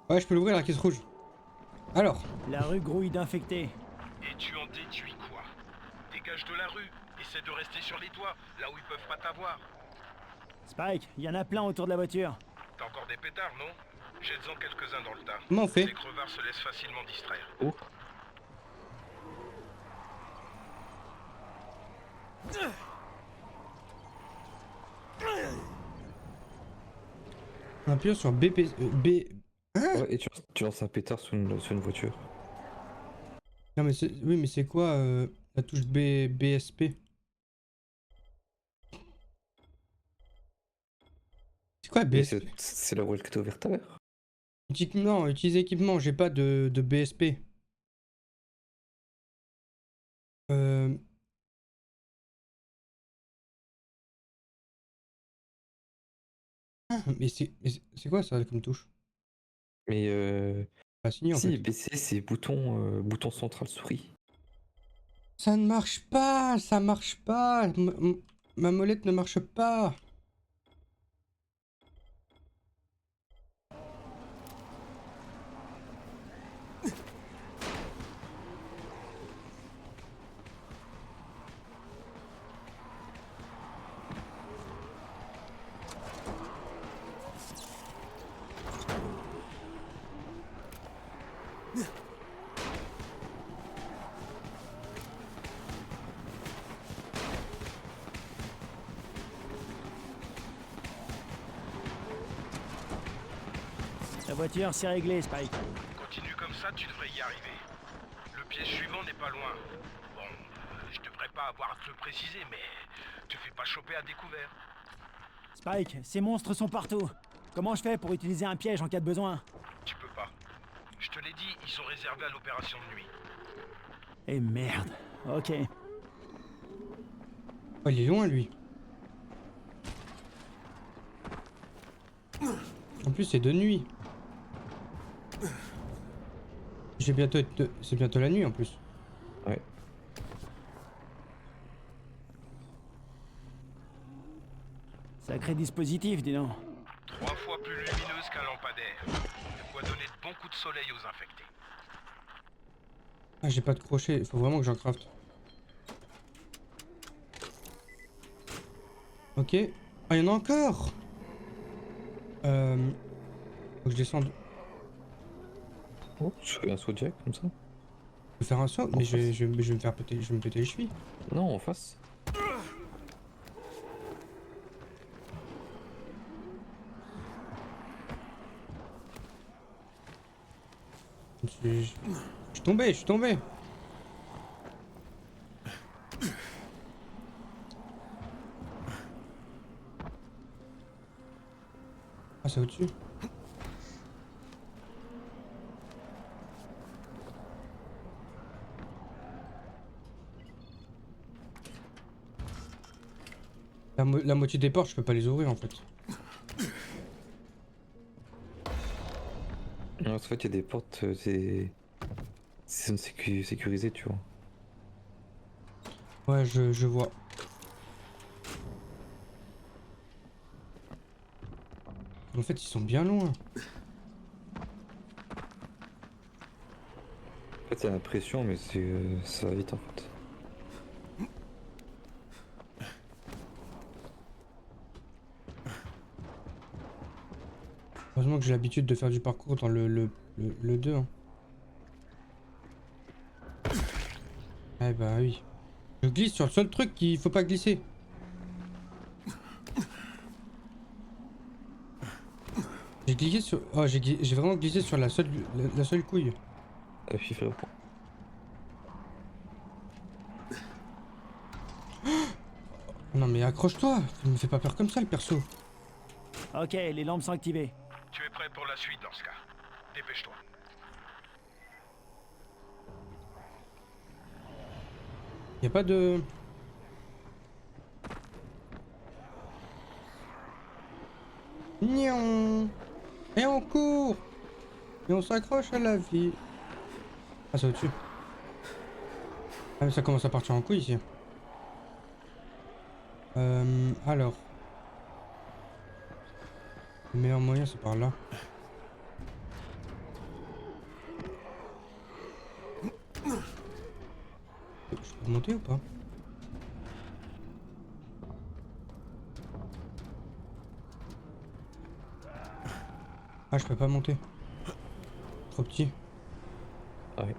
Ouais je peux l'ouvrir la caisse rouge. Alors. La rue grouille d'infectés. Et tu en déduis quoi? Dégage de la rue, essaie de rester sur les toits, là où ils peuvent pas t'avoir. Spike, il y en a plein autour de la voiture. T'as encore des pétards, non? Jette-en quelques-uns dans le tas. Comment on fait? Les crevards se laissent facilement distraire. Oh. On appuie sur BP... Ouais, et tu lances un pétard sur une voiture. Non mais c'est... Oui mais c'est quoi la touche BSP? C'est quoi BSP? C'est la Walk to Overtower. Non, utiliser équipement, j'ai pas de BSP. Ah, mais c'est quoi ça comme touche? Mais Pas signé en si, fait. BC c'est bouton central souris. Ça ne marche pas, ça marche pas. Ma molette ne marche pas. La voiture, c'est réglé, Spike. Continue comme ça, tu devrais y arriver. Le piège suivant n'est pas loin. Bon, je devrais pas avoir à te le préciser, mais te fais pas choper à découvert. Spike, ces monstres sont partout. Comment je fais pour utiliser un piège en cas de besoin? Tu peux pas. Je te l'ai dit, ils sont réservés à l'opération de nuit. Et merde. Ok. Oh, il est loin lui. En plus c'est de nuit. C'est bientôt la nuit en plus. Ouais. Sacré dispositif, dis donc. 3 fois plus lumineuse qu'un lampadaire. De quoi donner de bons coups de soleil aux infectés. Ah j'ai pas de crochet, il faut vraiment que j'en crafte. Ok. Ah, il y en a encore. Faut que je descende. Oh, je fais un saut direct comme ça. Je vais faire un saut, mais je vais me faire péter, je vais me péter les chevilles. Non, en face. Je suis tombé, je suis tombé. Ah, c'est au-dessus. La moitié des portes, je peux pas les ouvrir en fait. Non, en fait, il y a des portes, c'est zone sécurisée, tu vois. Ouais, je vois. En fait, ils sont bien loin. En fait, c'est la pression, mais ça va vite en fait. Heureusement que j'ai l'habitude de faire du parcours dans le 2. Hein. Eh bah oui. Je glisse sur le seul truc qu'il faut pas glisser. J'ai glissé sur... Oh, j'ai vraiment glissé sur la seule couille. Frérot. Non mais accroche-toi. Il me fait pas peur comme ça le perso. Ok, les lampes sont activées. Tu es prêt pour la suite dans ce cas. Dépêche-toi. Y a pas de... Nion. Et on court. Et on s'accroche à la vie. Ah, c'est au-dessus. Ah, mais ça commence à partir en couille ici. Alors. Le meilleur moyen, c'est par là. Je peux monter ou pas? Ah, je peux pas monter. Trop petit. Ah oui.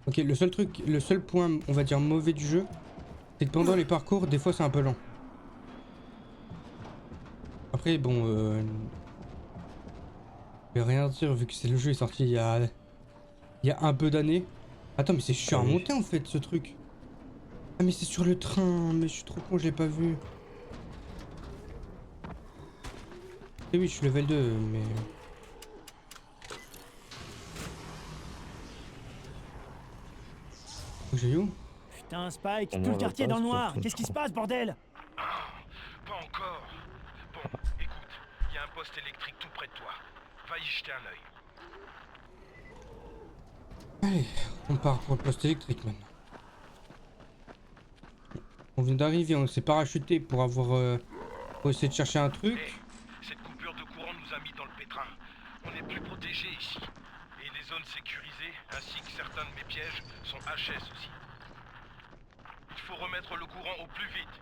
Ok, le seul point, on va dire mauvais du jeu, c'est que pendant les parcours, des fois c'est un peu lent. Après, bon, je vais rien dire vu que c'est le jeu est sorti il y a un peu d'années. Attends, mais c'est chiant à monter en fait ce truc. Ah mais c'est sur le train, mais je suis trop con, je l'ai pas vu. Eh oui, je suis level 2, mais... J'ai où? Putain, Spike, tout le quartier est dans le noir. Qu'est-ce qui se passe, bordel? Pas encore. Bon, écoute, il y a un poste électrique tout près de toi. Va y jeter un œil. Allez, on part pour le poste électrique maintenant. On vient d'arriver, on s'est parachuté pour avoir... pour essayer de chercher un truc. Hey, cette coupure de courant nous a mis dans le pétrin. On est plus protégés ici. Et les zones sécurisées, ainsi que certains de mes pièges, sont HS aussi. Il faut remettre le courant au plus vite.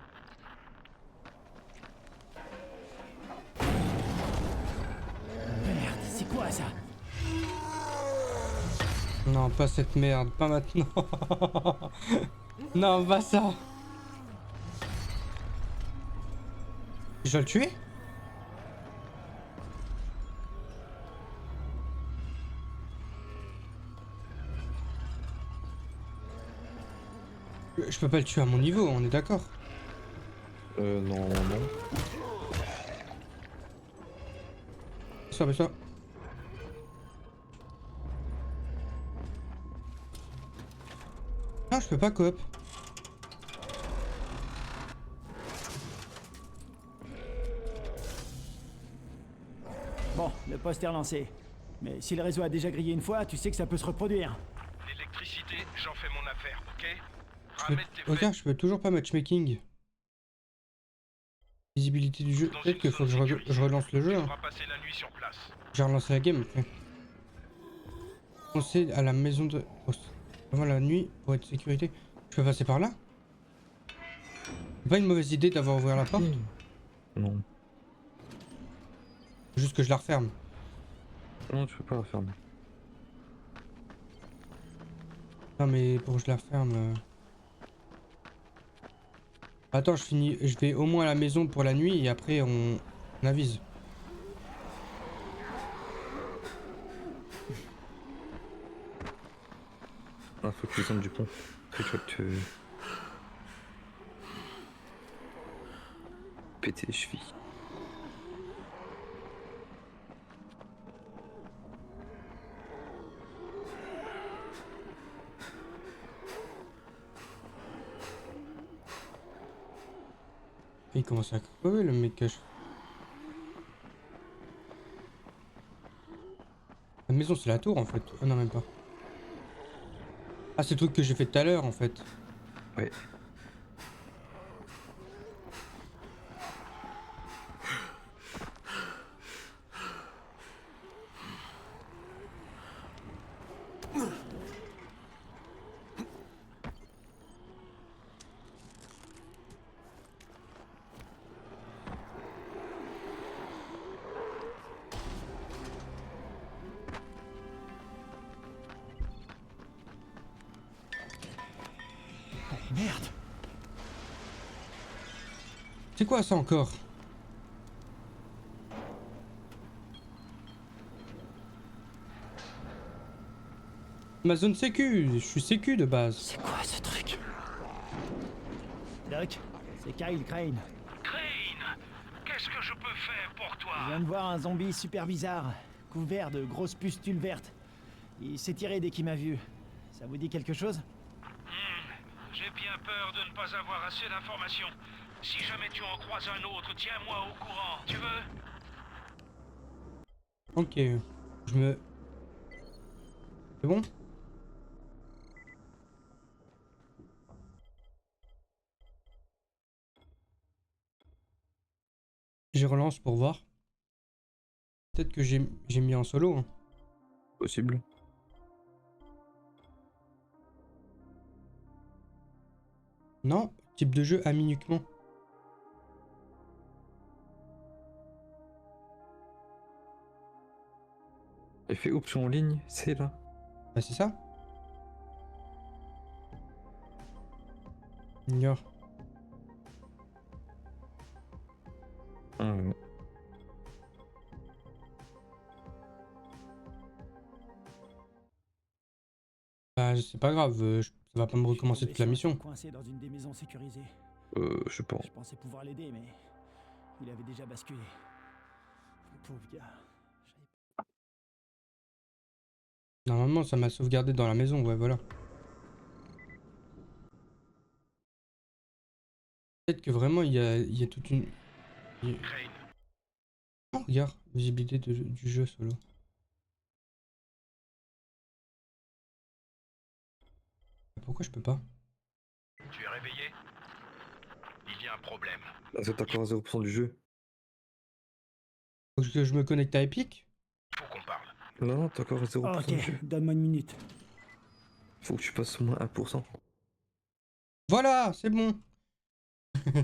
Merde, c'est quoi ça? Non, pas cette merde, pas maintenant. Non, pas ça. Je dois le tuer? Je peux pas le tuer à mon niveau, on est d'accord? Non. Ça, mais ça. Ah, je peux pas coop. Bon, le poste est relancé. Mais si le réseau a déjà grillé une fois, tu sais que ça peut se reproduire. L'électricité, j'en fais mon affaire, ok? Regarde, je peux toujours pas matchmaking. Visibilité du jeu. Peut-être qu'il faut que je relance le jeu. Hein. J'ai relancé la game après. Pensez à la maison de... Avant la nuit, pour être sécurité. Je peux passer par là? C'est pas une mauvaise idée d'avoir ouvert la porte? Non. Juste que je la referme. Non, tu peux pas la fermer. Non mais pour que je la referme... Attends, je vais au moins à la maison pour la nuit et après on avise. Ah, faut que tu descendes du pont. Après, tu vas te... péter les chevilles. Il commence à crever le mec. La maison c'est la tour en fait. Ah non même pas. Ah c'est le truc que j'ai fait tout à l'heure en fait. Ouais. Merde. C'est quoi ça encore? Ma zone sécu, je suis sécu de base. C'est quoi ce truc? Doc, c'est Kyle Crane. Crane, qu'est-ce que je peux faire pour toi? Je viens de voir un zombie super bizarre, couvert de grosses pustules vertes. Il s'est tiré dès qu'il m'a vu. Ça vous dit quelque chose? J'ai bien peur de ne pas avoir assez d'informations. Si jamais tu en croises un autre, tiens-moi au courant. Tu veux? Ok, je me... C'est bon? Je relance pour voir. Peut-être que j'ai mis en solo. Hein. Possible. Non, type de jeu ami uniquement. Effet option en ligne, c'est là. Bah c'est ça. Ignore. Ah ouais. Bah c'est pas grave, ça va pas me recommencer toute la mission. Coincé dans une des maisons sécurisées. Je pense. Je pensais pouvoir l'aider, mais il avait déjà basculé. Pauvre gars. Normalement ça m'a sauvegardé dans la maison, ouais voilà. Peut-être que vraiment il y a toute une... Oh regarde, visibilité du jeu solo. Pourquoi je peux pas? Tu es réveillé? Il y a un problème. Là, c'est encore à 0% du jeu. Faut que je me connecte à Epic? Faut qu'on parle. Non, non, t'es encore à 0% du jeu. Ok, donne-moi une minute. Faut que tu passes au moins 1%. Voilà, c'est bon.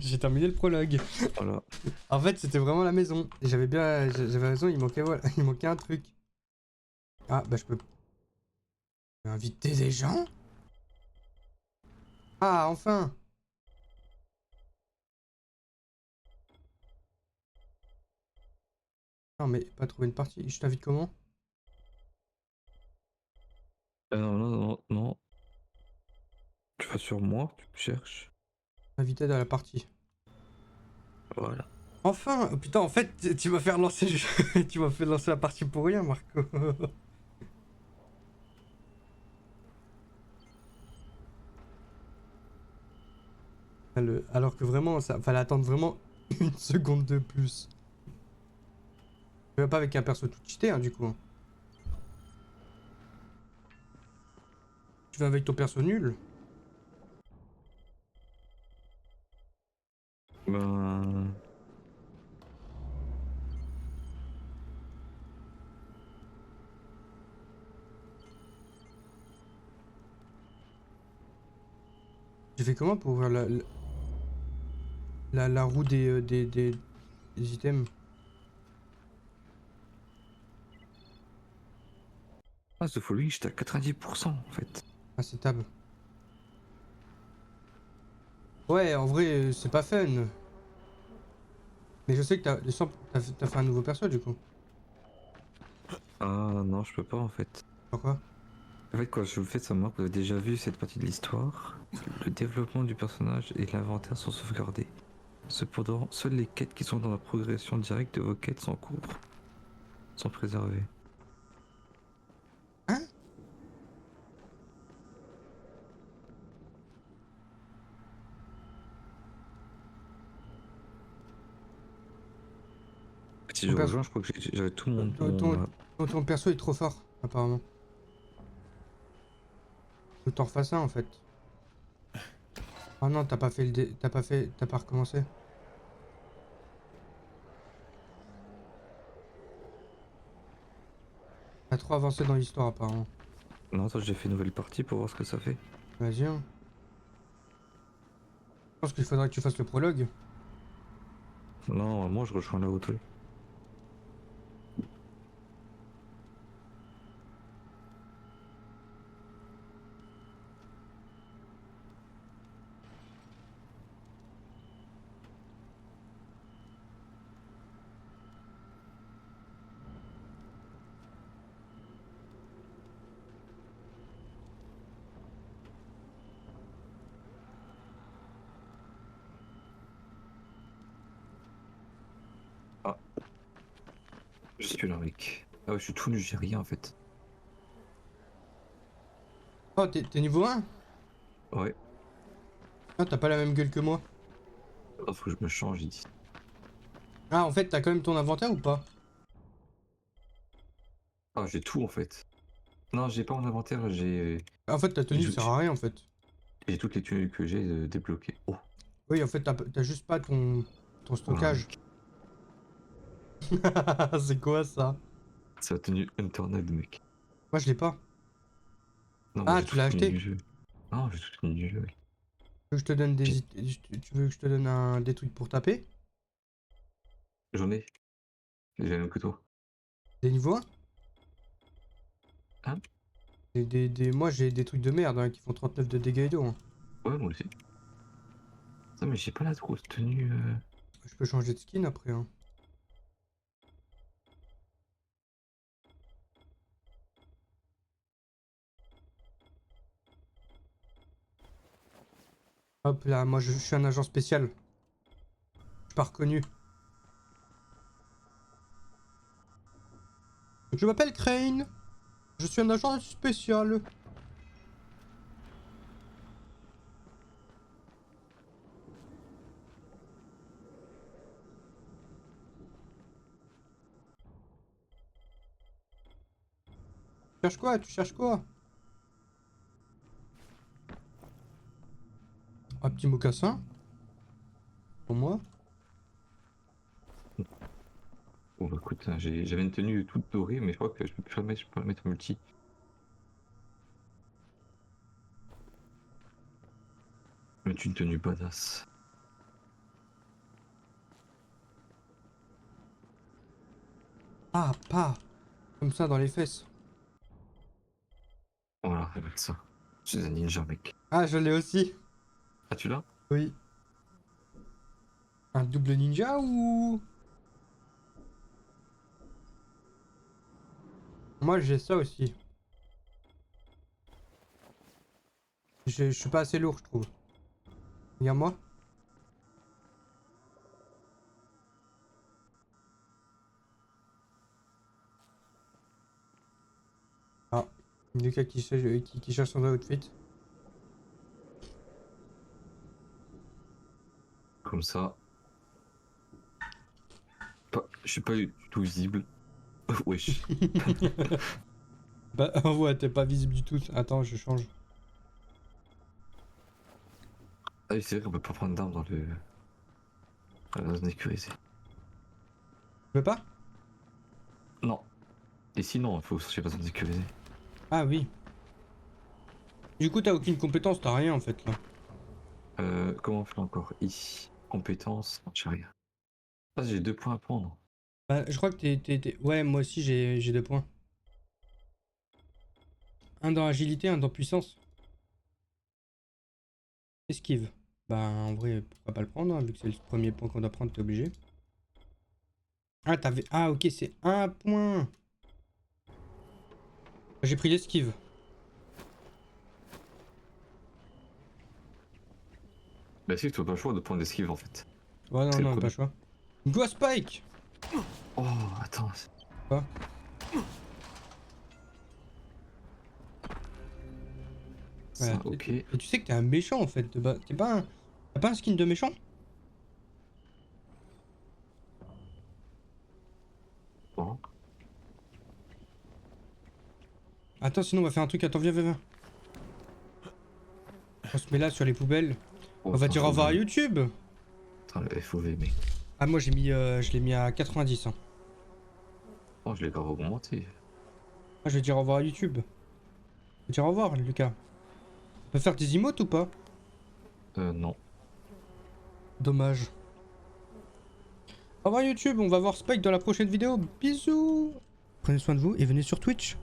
J'ai terminé le prologue. Voilà. En fait, c'était vraiment la maison. J'avais raison, il manquait, voilà, il manquait un truc. Ah, bah je peux inviter des gens? Ah, enfin. Non, mais pas trouver une partie. Je t'invite comment? Non, non, non, non. Tu vas sur moi, tu cherches. Invité dans la partie. Voilà. Enfin! Oh, putain, en fait, tu vas faire lancer le jeu. Tu m'as fait lancer la partie pour rien, Marco. Alors que vraiment, ça fallait attendre vraiment une seconde de plus. Tu vas pas avec un perso tout cheaté, hein, du coup. Hein. Tu vas avec ton perso nul. Ben... Tu fais comment pour ouvrir la roue des items? Ah, The Following, j'étais à 90% en fait. Ah, c'est tab. Ouais, en vrai, c'est pas fun. Mais je sais que t'as fait un nouveau perso du coup. Ah non, je peux pas en fait. Pourquoi? En fait, quand je le fais, ça marque, vous avez déjà vu cette partie de l'histoire. Le développement du personnage et l'inventaire sont sauvegardés. Cependant, seules les quêtes qui sont dans la progression directe de vos quêtes sont en cours sont préservées. Hein? Si je rejoins, je crois que j'avais tout le monde. Ton perso est trop fort, apparemment. Faut que t'en refasses un en fait. Oh non, t'as pas recommencé. T'as trop avancé dans l'histoire apparemment. Non, attends, j'ai fait une nouvelle partie pour voir ce que ça fait. Vas-y. Hein. Je pense qu'il faudrait que tu fasses le prologue. Non, moi je rejoins la haute. Ah. Je suis là, mec. Ah ouais, je suis tout nu, j'ai rien en fait. Oh, t'es niveau 1? Ouais. Ah, t'as pas la même gueule que moi. Ah, faut que je me change, il dit. Ah, en fait, t'as quand même ton inventaire ou pas? Ah, j'ai tout en fait. Non, j'ai pas mon inventaire, j'ai. En fait, ta tenue sert à rien en fait. J'ai toutes les tenues que j'ai débloquées. Oh. Oui, en fait, t'as juste pas ton stockage. C'est quoi ça? C'est la tenue Unturned, mec. Moi, je l'ai pas. Non, Ah, tu l'as acheté? Non, j'ai tout fini du jeu, oui. Tu veux que je te donne tu veux que je te donne des trucs pour taper? J'en ai. J'ai le même que toi. Des niveaux 1? Hein? Moi, j'ai des trucs de merde hein, qui font 39 de dégâts et d'eau. Hein. Ouais, moi aussi. Non, mais j'ai pas la grosse tenue. Je peux changer de skin après. Hein. Hop là, moi je suis un agent spécial. Je suis pas reconnu. Je m'appelle Crane. Je suis un agent spécial. Tu cherches quoi? Tu cherches quoi? Un petit mocassin? Pour moi? Bon, bah écoute, j'avais une tenue toute dorée, mais je crois que je peux plus la mettre, je peux pas la mettre en multi. Mettre une tenue badass. Ah, pas comme ça dans les fesses. Voilà, je vais mettre ça. C'est un ninja, mec. Ah, je l'ai aussi. Ah, tu l'as? Oui. Un double ninja ou... Moi j'ai ça aussi. Je suis pas assez lourd je trouve. Regarde-moi. Ah, Lucas qui cherche son outfit. Comme ça. Je suis pas du tout visible. Wesh. Bah ouais, t'es pas visible du tout. Attends, je change. Ah oui, c'est vrai qu'on peut pas prendre d'armes dans la zone sécurisée. Tu veux pas? Non. Et sinon, il faut chercher la zone sécurisée. Ah oui. Du coup, t'as aucune compétence, t'as rien en fait là. Comment on fait encore? I. Compétences, j'ai rien. Ah, j'ai 2 points à prendre. Bah, je crois que Ouais, moi aussi j'ai 2 points. Un dans agilité, un dans puissance. Esquive. Bah en vrai, pourquoi pas le prendre, hein, vu que c'est le premier point qu'on doit prendre, t'es obligé. Ah, t'avais... Ah, ok, c'est 1 point. J'ai pris l'esquive. Bah si, tu n'as pas le choix de prendre l'esquive en fait. Ouais, non, non, pas le choix. Go Spike! Oh, attends. Quoi? Ça, Ouais, ok. et tu sais que t'es un méchant en fait de base. T'as pas un skin de méchant? Bon. Attends, sinon on va faire un truc. Attends, viens. On se met là sur les poubelles. Oh, On va dire au revoir à YouTube. Attends, le FOV, mec. Ah, moi j'ai mis, je l'ai mis à 90. Hein. Oh, je l'ai grave augmenté. Moi je vais dire au revoir à YouTube. Je vais dire au revoir, Lucas. On peut faire des emotes ou pas? Non. Dommage. Au revoir YouTube, on va voir Spike dans la prochaine vidéo. Bisous. Prenez soin de vous et venez sur Twitch.